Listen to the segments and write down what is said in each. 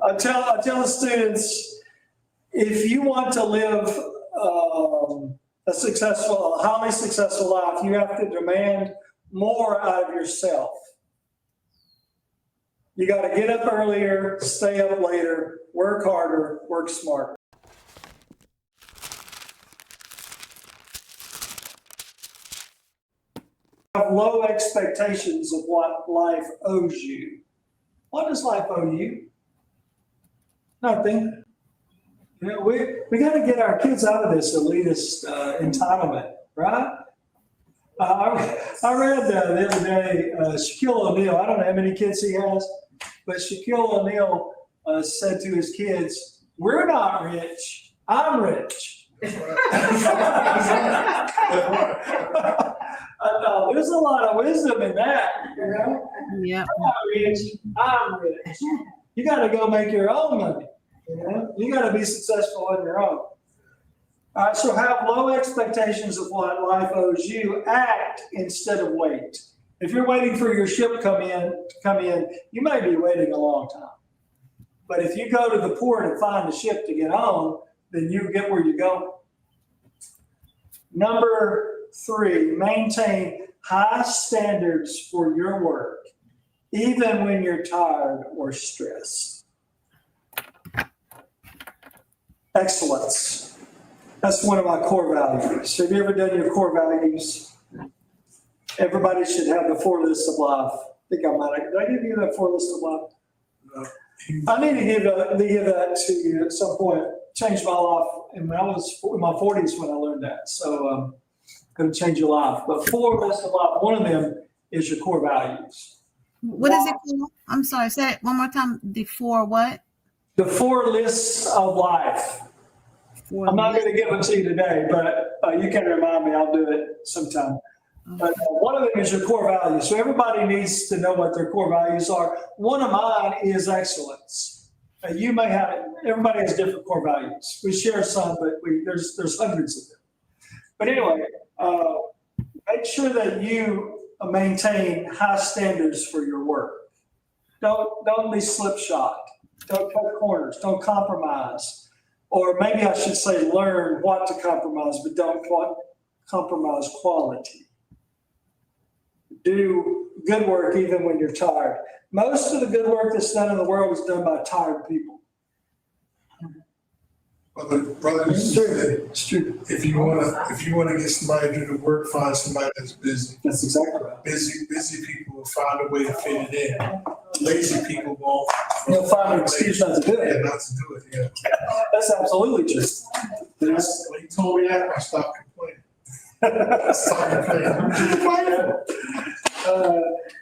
I tell the students, if you want to live a highly successful life, you have to demand more out of yourself. You got to get up earlier, stay up later, work harder, work smarter. Have low expectations of what life owes you. What does life owe you? Nothing. You know, we got to get our kids out of this elitist entitlement, right? I read the other day, Shaquille O'Neal, I don't know how many kids he has, but Shaquille O'Neal said to his kids, "We're not rich, I'm rich." I thought, there's a lot of wisdom in that, you know? Yeah. I'm not rich, I'm rich. You got to go make your own money, you know? You got to be successful on your own. All right, so have low expectations of what life owes you. Act instead of wait. If you're waiting for your ship to come in, you may be waiting a long time. But if you go to the port and find a ship to get on, then you get where you go. Number 3, maintain high standards for your work, even when you're tired or stressed. Excellence. That's one of my core values. Have you ever done your core values? Everybody should have the 4 lists of life. I think I might have. Did I give you that 4 list of life? No. I need to give that to you at some point. Changed my life. And when I was in my 40s when I learned that. So going to change your life. But 4 lists of life. One of them is your core values. What is it called? I'm sorry. Say it one more time. The 4 what? The 4 lists of life. I'm not going to give it to you today, but you can remind me. I'll do it sometime. But one of them is your core values. So everybody needs to know what their core values are. One of mine is excellence. Everybody has different core values. We share some, but there's hundreds of them. But anyway, make sure that you maintain high standards for your work. Don't be slipshod. Don't cut corners. Don't compromise. Or maybe I should say learn what to compromise, but don't compromise quality. Do good work even when you're tired. Most of the good work that's done in the world is done by tired people. Brother, It's true. if you wanna get somebody to do the work, find somebody that's busy. That's exactly right. Busy people will find a way to fit it in. Lazy people won't. They'll find an excuse not to do Yeah, it. not to do it, yeah. That's absolutely true. When he told me that, I stopped complaining.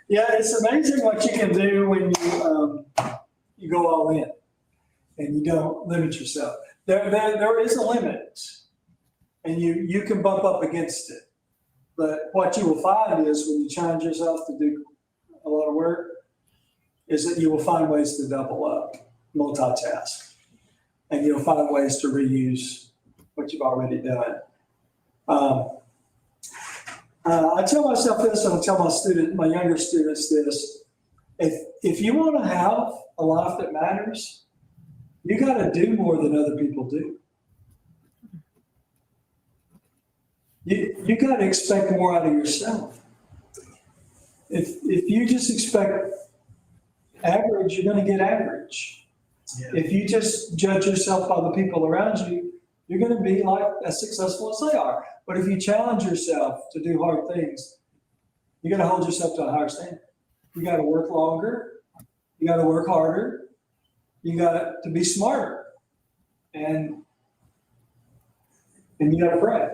Yeah, it's amazing what you can do when you go all in and you don't limit yourself. There is a limit, and you can bump up against it. But what you will find is when you challenge yourself to do a lot of work, is that you will find ways to double up, multitask, and you'll find ways to reuse what you've already done. I tell myself this, and I tell my younger students this: if you want to have a life that matters, you got to do more than other people do. You got to expect more out of yourself. If you just expect average, you're going to get average. Yeah. If you just judge yourself by the people around you, you're going to be like as successful as they are. But if you challenge yourself to do hard things, you got to hold yourself to a higher standard. You got to work longer. You got to work harder. You got to be smarter, and you got to pray.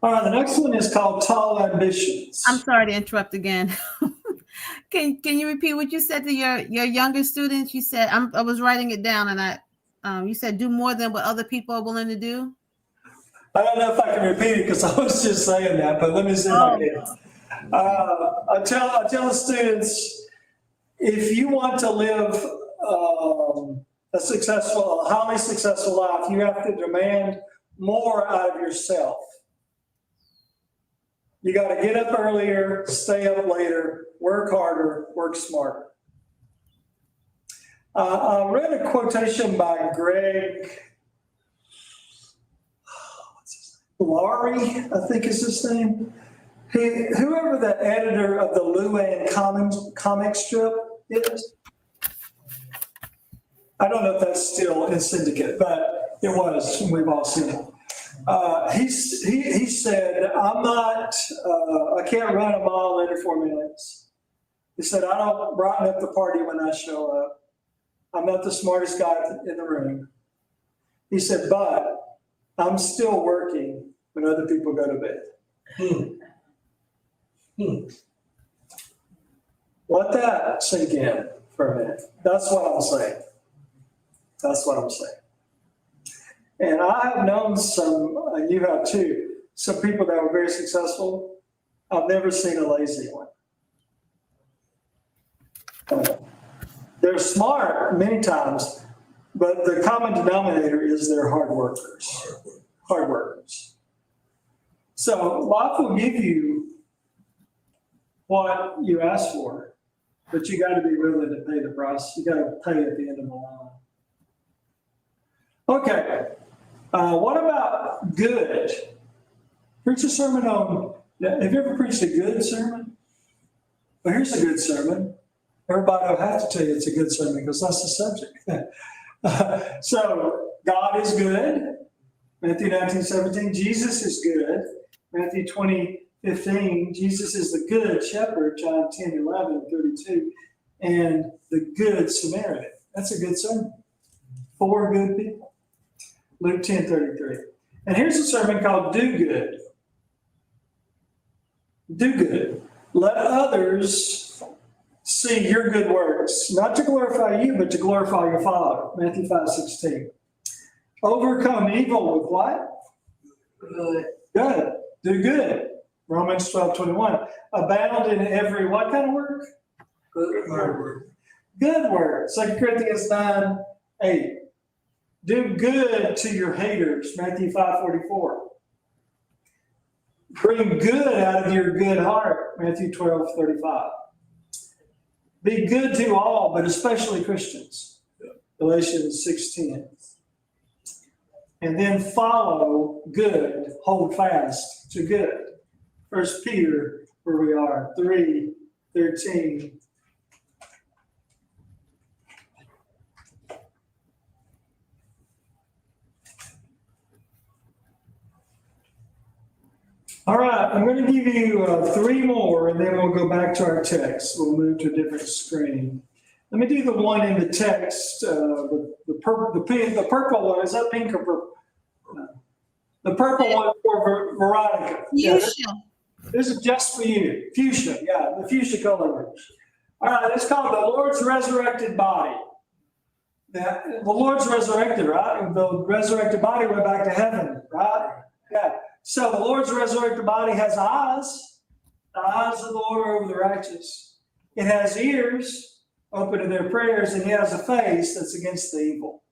All right, the next one is called Tall Ambitions. I'm sorry to interrupt again. Can you repeat what you said to your younger students? You said I was writing it down, and you said do more than what other people are willing to do. I don't know if I can repeat it because I was just saying that, but let me see if I can. I tell the students, if you want to live a highly successful life, you have to demand more out of yourself. You got to get up earlier, stay up later, work harder, work smarter. I read a quotation by Greg Laurie, I think is his name. Whoever the editor of the Luann comic strip is. I don't know if that's still in syndicate, but it was, and we've all seen it. He said, I can't run a mile under 4 minutes. He said, I don't brighten up the party when I show up. I'm not the smartest guy in the room. He said, but I'm still working when other people go to bed. Let that sink in for a minute. That's what I'm saying. That's what I'm saying. And I have known some, you have too, some people that were very successful. I've never seen a lazy one. They're smart many times, but the common denominator is they're hard workers. Hard workers. So life will give you what you ask for, but you got to be willing to pay the price. You got to pay at the end of the line. Okay. What about good? Preach a sermon on, have you ever preached a good sermon? Well, here's a good sermon. Everybody will have to tell you it's a good sermon because that's the subject. So God is good. Matthew 19:17. Jesus is good. Matthew 20:15. Jesus is the good shepherd. John 10:11-32. And the good Samaritan. That's a good sermon. 4 good people. Luke 10:33. And here's a sermon called Do Good. Do good. Let others see your good works, not to glorify you, but to glorify your Father. Matthew 5:16. Overcome evil with what? Good. Good. Do good. Romans 12:21. Abound in every what kind of work? Good word. Good work. 2 Corinthians 9:8. Do good to your haters. Matthew 5:44. Bring good out of your good heart. Matthew 12:35. Be good to all, but especially Christians. Galatians 6:10. And then follow good, hold fast to good. 1 Peter, where we are, 3:13. All right, I'm going to give you 3 more, and then we'll go back to our text. We'll move to a different screen. Let me do the one in the text, the purple one. Is that pink or purple? No. The purple one for Veronica. Fuchsia. Yeah, this is just for you. Fuchsia, yeah, the fuchsia color. All right, it's called the Lord's resurrected body. The Lord's resurrected, right? The resurrected body went back to heaven, right? Yeah. So the Lord's resurrected body has eyes, the eyes of the Lord over the righteous. It has ears open to their prayers, and it has a face that's against the evil.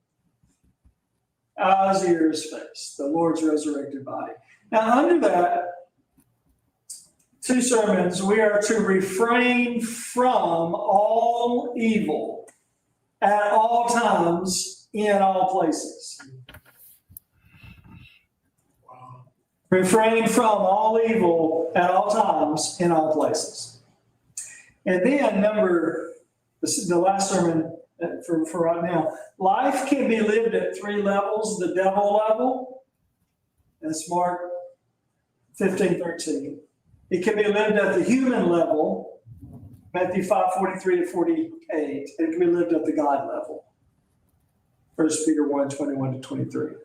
Eyes, ears, face, the Lord's resurrected body. Now, under that, 2 sermons, we are to refrain from all evil at all times, in all places. Refrain from all evil at all times, in all places. And then this is the last sermon for right now. Life can be lived at 3 levels. The devil level, that's Mark 15:13. It can be lived at the human level, Matthew 5:43-48. It can be lived at the God level, 1 Peter 1:21-23.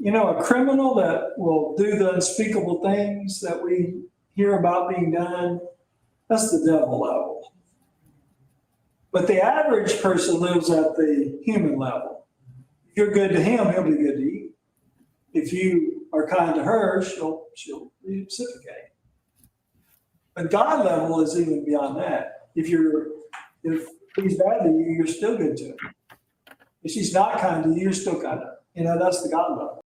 You know, a criminal that will do the unspeakable things that we hear about being done, that's the devil level. But the average person lives at the human level. If you're good to him, he'll be good to you. If you are kind to her, she'll reciprocate. But God level is even beyond that. If he's bad to you, you're still good to him. If she's not kind to you, you're still kind to her. You know, that's the God level.